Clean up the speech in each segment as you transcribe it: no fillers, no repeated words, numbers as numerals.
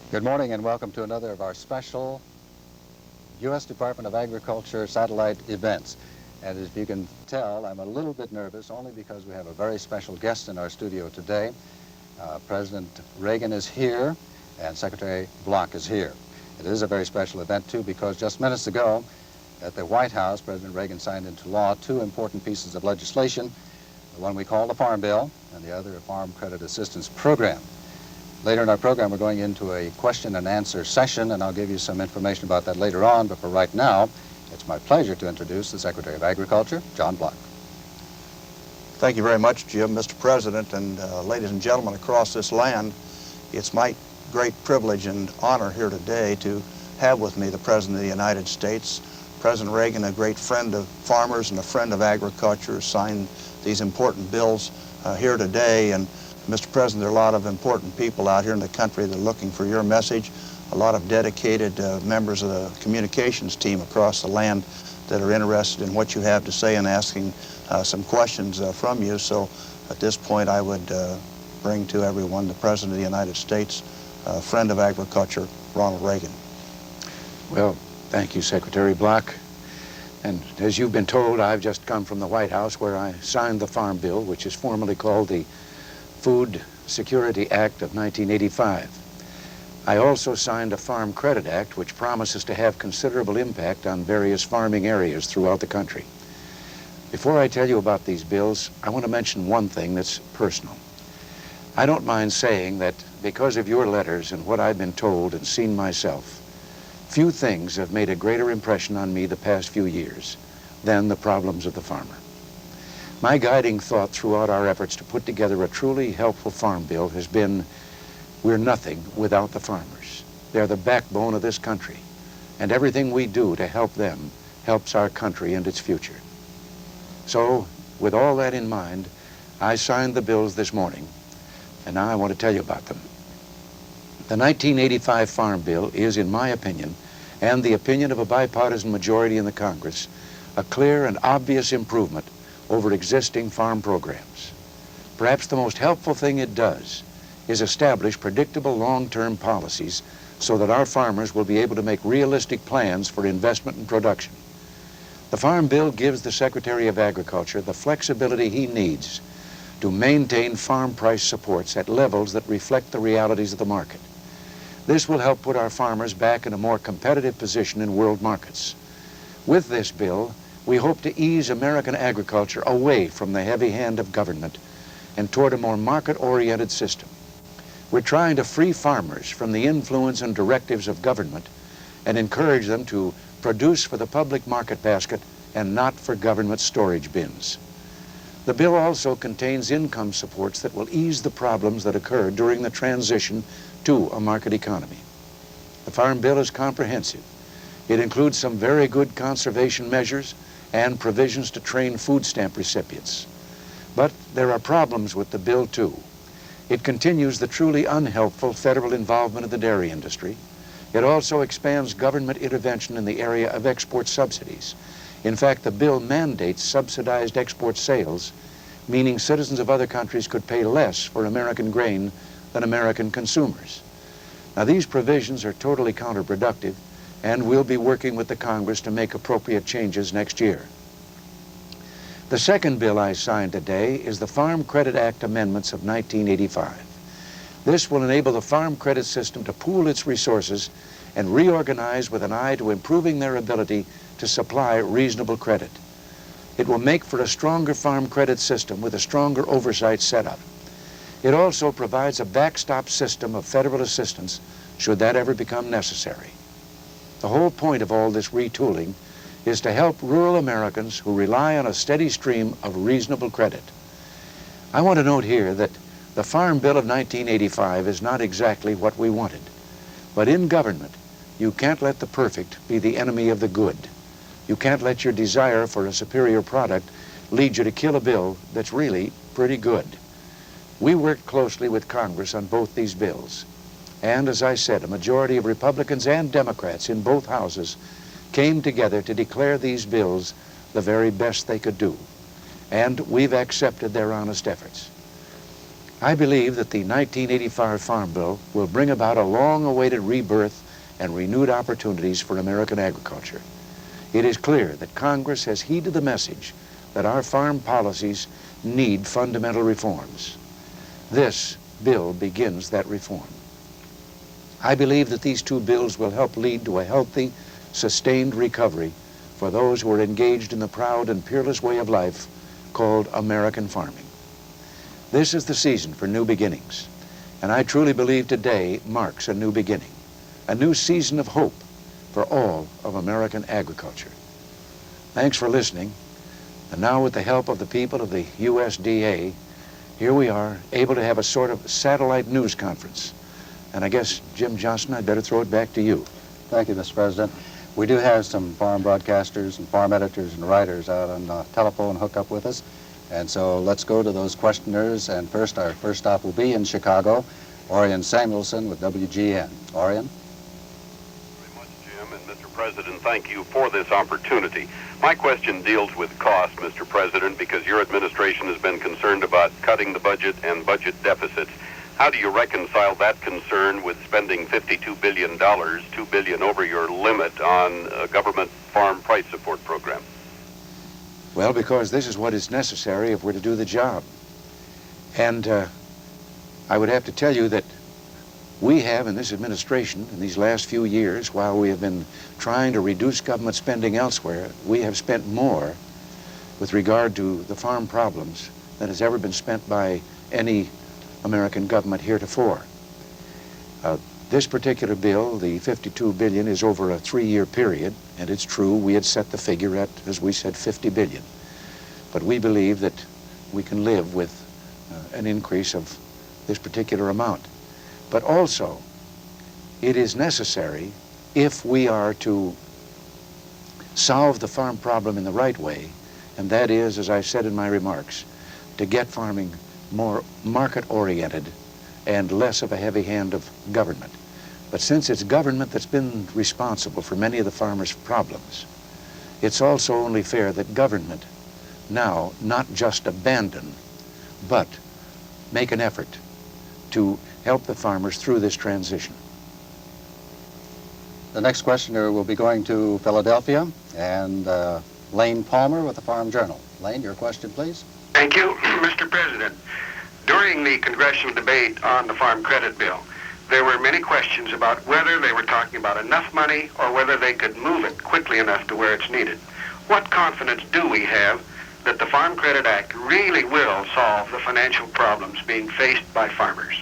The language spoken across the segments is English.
Good morning and welcome to another of our special U.S. Department of Agriculture satellite events. And as you can tell, I'm a little bit nervous only because we have a very special guest in our studio today. President Reagan is here and Secretary Block is here. It is a very special event too because just minutes ago at the White House, President Reagan signed into law two important pieces of legislation, the one we call the Farm Bill and the other a Farm Credit Assistance Program. Later in our program, we're going into a question and answer session, and I'll give you some information about that later on. But for right now, it's my pleasure to introduce the Secretary of Agriculture, John Block. Thank you very much, Jim, Mr. President, and ladies and gentlemen across this land. It's my great privilege and honor here today to have with me the President of the United States. President Reagan, a great friend of farmers and a friend of agriculture, signed these important bills here today. And Mr. President, there are a lot of important people out here in the country that are looking for your message, a lot of dedicated members of the communications team across the land that are interested in what you have to say and asking some questions from you. So at this point, I would bring to everyone the President of the United States, friend of agriculture, Ronald Reagan. Well, thank you, Secretary Block. And as you've been told, I've just come from the White House where I signed the Farm Bill, which is formally called the Food Security Act of 1985. I also signed a Farm Credit Act, which promises to have considerable impact on various farming areas throughout the country. Before I tell you about these bills, I want to mention one thing that's personal. I don't mind saying that because of your letters and what I've been told and seen myself, few things have made a greater impression on me the past few years than the problems of the farmer. My guiding thought throughout our efforts to put together a truly helpful farm bill has been, we're nothing without the farmers. They're the backbone of this country, and everything we do to help them helps our country and its future. So, with all that in mind, I signed the bills this morning, and now I want to tell you about them. The 1985 Farm Bill is, in my opinion, and the opinion of a bipartisan majority in the Congress, a clear and obvious improvement over existing farm programs. Perhaps the most helpful thing it does is establish predictable long-term policies so that our farmers will be able to make realistic plans for investment and production. The Farm Bill gives the Secretary of Agriculture the flexibility he needs to maintain farm price supports at levels that reflect the realities of the market. This will help put our farmers back in a more competitive position in world markets. With this bill, we hope to ease American agriculture away from the heavy hand of government and toward a more market-oriented system. We're trying to free farmers from the influence and directives of government and encourage them to produce for the public market basket and not for government storage bins. The bill also contains income supports that will ease the problems that occur during the transition to a market economy. The Farm Bill is comprehensive. It includes some very good conservation measures and provisions to train food stamp recipients. But there are problems with the bill, too. It continues the truly unhelpful federal involvement of the dairy industry. It also expands government intervention in the area of export subsidies. In fact, the bill mandates subsidized export sales, meaning citizens of other countries could pay less for American grain than American consumers. Now, these provisions are totally counterproductive, and we'll be working with the Congress to make appropriate changes next year. The second bill I signed today is the Farm Credit Act amendments of 1985. This will enable the farm credit system to pool its resources and reorganize with an eye to improving their ability to supply reasonable credit. It will make for a stronger farm credit system with a stronger oversight setup. It also provides a backstop system of federal assistance should that ever become necessary. The whole point of all this retooling is to help rural Americans who rely on a steady stream of reasonable credit. I want to note here that the Farm Bill of 1985 is not exactly what we wanted. But in government, you can't let the perfect be the enemy of the good. You can't let your desire for a superior product lead you to kill a bill that's really pretty good. We worked closely with Congress on both these bills. And as I said, a majority of Republicans and Democrats in both houses came together to declare these bills the very best they could do. And we've accepted their honest efforts. I believe that the 1985 Farm Bill will bring about a long-awaited rebirth and renewed opportunities for American agriculture. It is clear that Congress has heeded the message that our farm policies need fundamental reforms. This bill begins that reform. I believe that these two bills will help lead to a healthy, sustained recovery for those who are engaged in the proud and peerless way of life called American farming. This is the season for new beginnings, and I truly believe today marks a new beginning, a new season of hope for all of American agriculture. Thanks for listening, and now with the help of the people of the USDA, here we are, able to have a sort of satellite news conference. And I guess, Jim Johnson, I'd better throw it back to you. Thank you, Mr. President. We do have some farm broadcasters and farm editors and writers out on the telephone hookup with us. And so let's go to those questioners. And first, our first stop will be in Chicago. Orion Samuelson with WGN. Orion? Very much, Jim, and Mr. President, thank you for this opportunity. My question deals with cost, Mr. President, because your administration has been concerned about cutting the budget and budget deficits. How do you reconcile that concern with spending $52 billion, $2 billion over your limit on a government farm price support program? Well, because this is what is necessary if we're to do the job. And I would have to tell you that we have in this administration, in these last few years, while we have been trying to reduce government spending elsewhere, we have spent more with regard to the farm problems than has ever been spent by any American government heretofore. This particular bill, the $52 billion, is over a 3-year period, and it's true we had set the figure at, as we said, $50 billion. But we believe that we can live with an increase of this particular amount. But also, it is necessary, if we are to solve the farm problem in the right way, and that is, as I said in my remarks, to get farming more market-oriented and less of a heavy hand of government. But since it's government that's been responsible for many of the farmers' problems, it's also only fair that government now not just abandon, but make an effort to help the farmers through this transition. The next questioner will be going to Philadelphia, and Lane Palmer with the Farm Journal. Lane, your question, please. Thank you, Mr. President. During the congressional debate on the Farm Credit Bill, there were many questions about whether they were talking about enough money or whether they could move it quickly enough to where it's needed. What confidence do we have that the Farm Credit Act really will solve the financial problems being faced by farmers?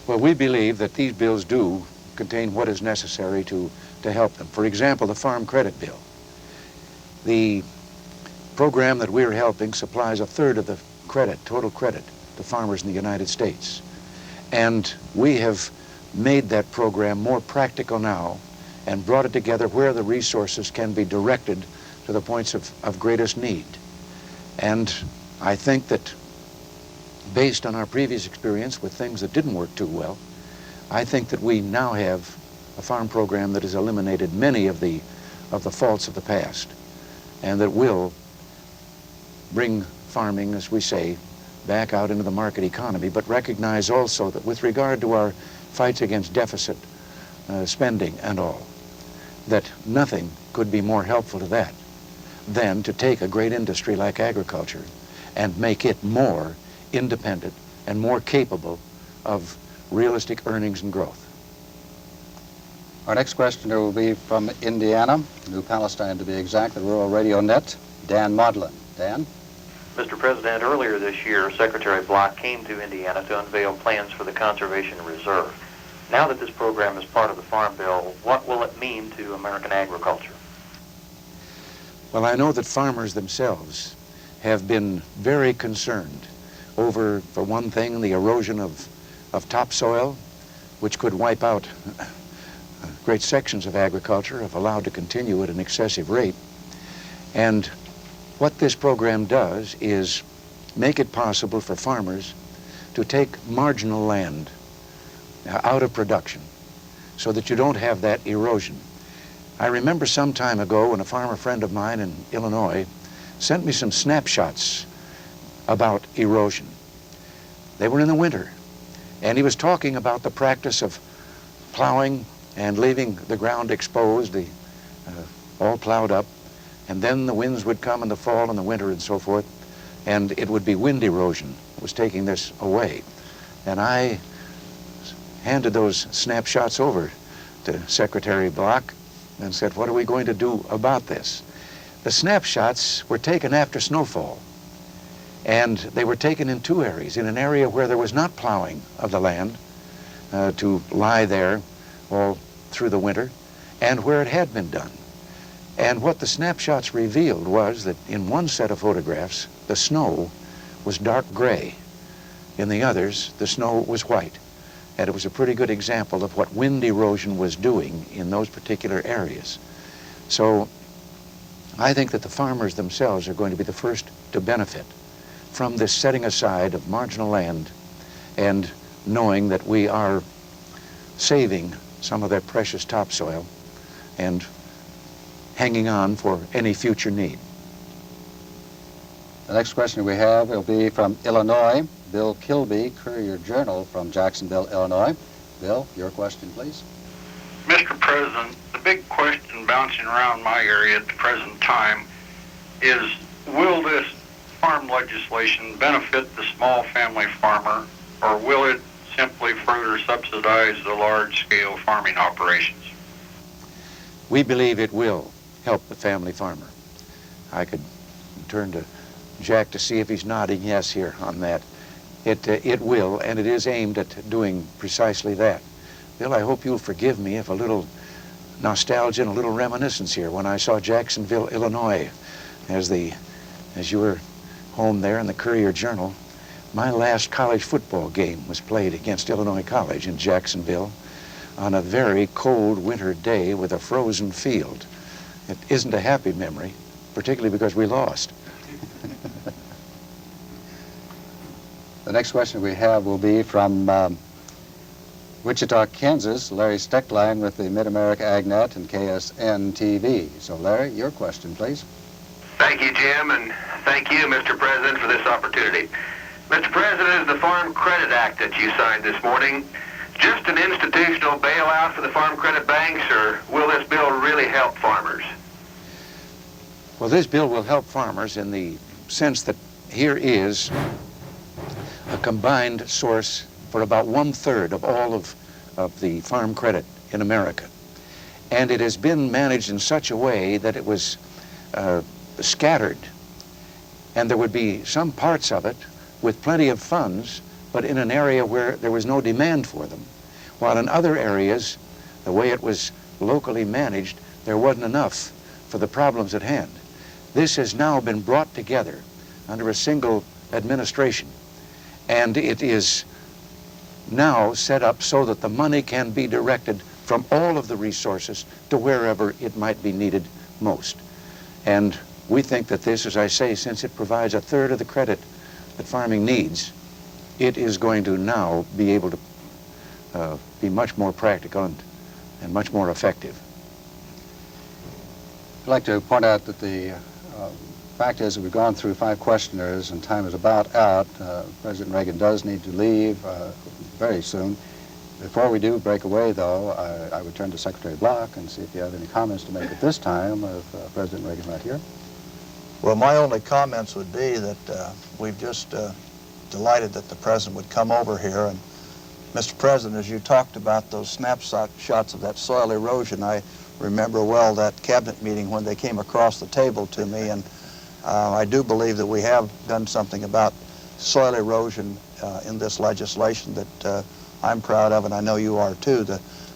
Well, we believe that these bills do contain what is necessary to help them. For example, the Farm Credit Bill. The program that we're helping supplies a third of the credit, total credit, to farmers in the United States. And we have made that program more practical now and brought it together where the resources can be directed to the points of greatest need. And I think that based on our previous experience with things that didn't work too well, I think that we now have a farm program that has eliminated many of the faults of the past and that will bring farming, as we say, back out into the market economy, but recognize also that with regard to our fights against deficit spending and all, that nothing could be more helpful to that than to take a great industry like agriculture and make it more independent and more capable of realistic earnings and growth. Our next questioner will be from Indiana, New Palestine to be exact, the Rural Radio Net, Dan Maudlin. Dan? Mr. President, earlier this year, Secretary Block came to Indiana to unveil plans for the Conservation Reserve. Now that this program is part of the Farm Bill, what will it mean to American agriculture? Well, I know that farmers themselves have been very concerned over, for one thing, the erosion of topsoil, which could wipe out great sections of agriculture if allowed to continue at an excessive rate. And what this program does is make it possible for farmers to take marginal land out of production so that you don't have that erosion. I remember some time ago when a farmer friend of mine in Illinois sent me some snapshots about erosion. They were in the winter. And he was talking about the practice of plowing and leaving the ground exposed, all plowed up, and then the winds would come in the fall and the winter and so forth, and it would be wind erosion that was taking this away. And I handed those snapshots over to Secretary Block and said, what are we going to do about this? The snapshots were taken after snowfall, and they were taken in two areas. In an area where there was not plowing of the land to lie there all through the winter, and where it had been done. And what the snapshots revealed was that in one set of photographs, the snow was dark gray. In the others, the snow was white. And it was a pretty good example of what wind erosion was doing in those particular areas. So I think that the farmers themselves are going to be the first to benefit from this setting aside of marginal land and knowing that we are saving some of their precious topsoil and hanging on for any future need. The next question we have will be from Illinois. Bill Kilby, Courier-Journal from Jacksonville, Illinois. Bill, your question, please. Mr. President, the big question bouncing around my area at the present time is, will this farm legislation benefit the small family farmer, or will it simply further subsidize the large-scale farming operations? We believe it will help the family farmer. I could turn to Jack to see if he's nodding yes here on that. It will, and it is aimed at doing precisely that. Bill, I hope you'll forgive me if a little nostalgia and a little reminiscence here. When I saw Jacksonville, Illinois, as you were home there in the Courier-Journal, my last college football game was played against Illinois College in Jacksonville on a very cold winter day with a frozen field. It isn't a happy memory, particularly because we lost. The next question we have will be from Wichita, Kansas, Larry Steckline with the Mid-America AgNet and KSN TV. So Larry, your question, please. Thank you, Jim, and thank you, Mr. President, for this opportunity. Mr. President, is the Farm Credit Act that you signed this morning just an institutional bailout for the farm credit banks, or will this bill really help farmers? Well, this bill will help farmers in the sense that here is a combined source for about 1/3 of all of the farm credit in America. And it has been managed in such a way that it was scattered. And there would be some parts of it with plenty of funds, but in an area where there was no demand for them. While in other areas, the way it was locally managed, there wasn't enough for the problems at hand. This has now been brought together under a single administration, and it is now set up so that the money can be directed from all of the resources to wherever it might be needed most. And we think that this, as I say, since it provides 1/3 of the credit that farming needs, it is going to now be able to be much more practical and much more effective. I'd like to point out that the fact is that we've gone through 5 questioners and time is about out. President Reagan does need to leave very soon. Before we do break away, though, I would turn to Secretary Block and see if you have any comments to make at this time of President Reagan right here. Well, my only comments would be that we've just delighted that the President would come over here. And Mr. President, as you talked about those snapshots of that soil erosion, I remember well that cabinet meeting when they came across the table to me, and I do believe that we have done something about soil erosion in this legislation that I'm proud of, and I know you are too.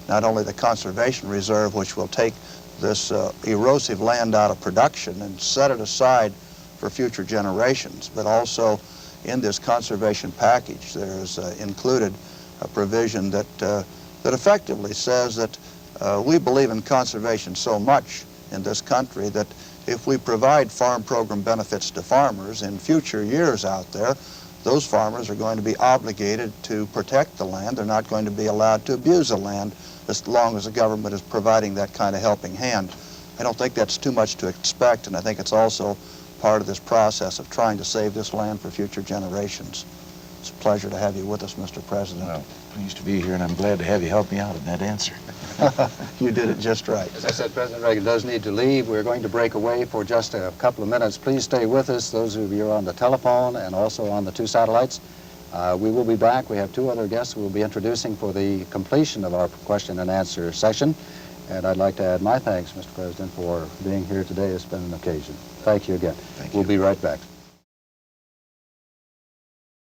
Not only the conservation reserve, which will take this erosive land out of production and set it aside for future generations, but also in this conservation package there's included a provision that effectively says that we believe in conservation so much in this country that if we provide farm program benefits to farmers in future years out there, those farmers are going to be obligated to protect the land. They're not going to be allowed to abuse the land as long as the government is providing that kind of helping hand. I don't think that's too much to expect, and I think it's also part of this process of trying to save this land for future generations. It's a pleasure to have you with us, Mr. President. Well, pleased to be here, and I'm glad to have you help me out in that answer. You did it just right. As I said, President Reagan does need to leave. We're going to break away for just a couple of minutes. Please stay with us, those of you on the telephone and also on the two satellites. We will be back. We have two other guests we'll be introducing for the completion of our question and answer session. And I'd like to add my thanks, Mr. President, for being here today. It's been an occasion. Thank you again. Thank you. We'll be right back.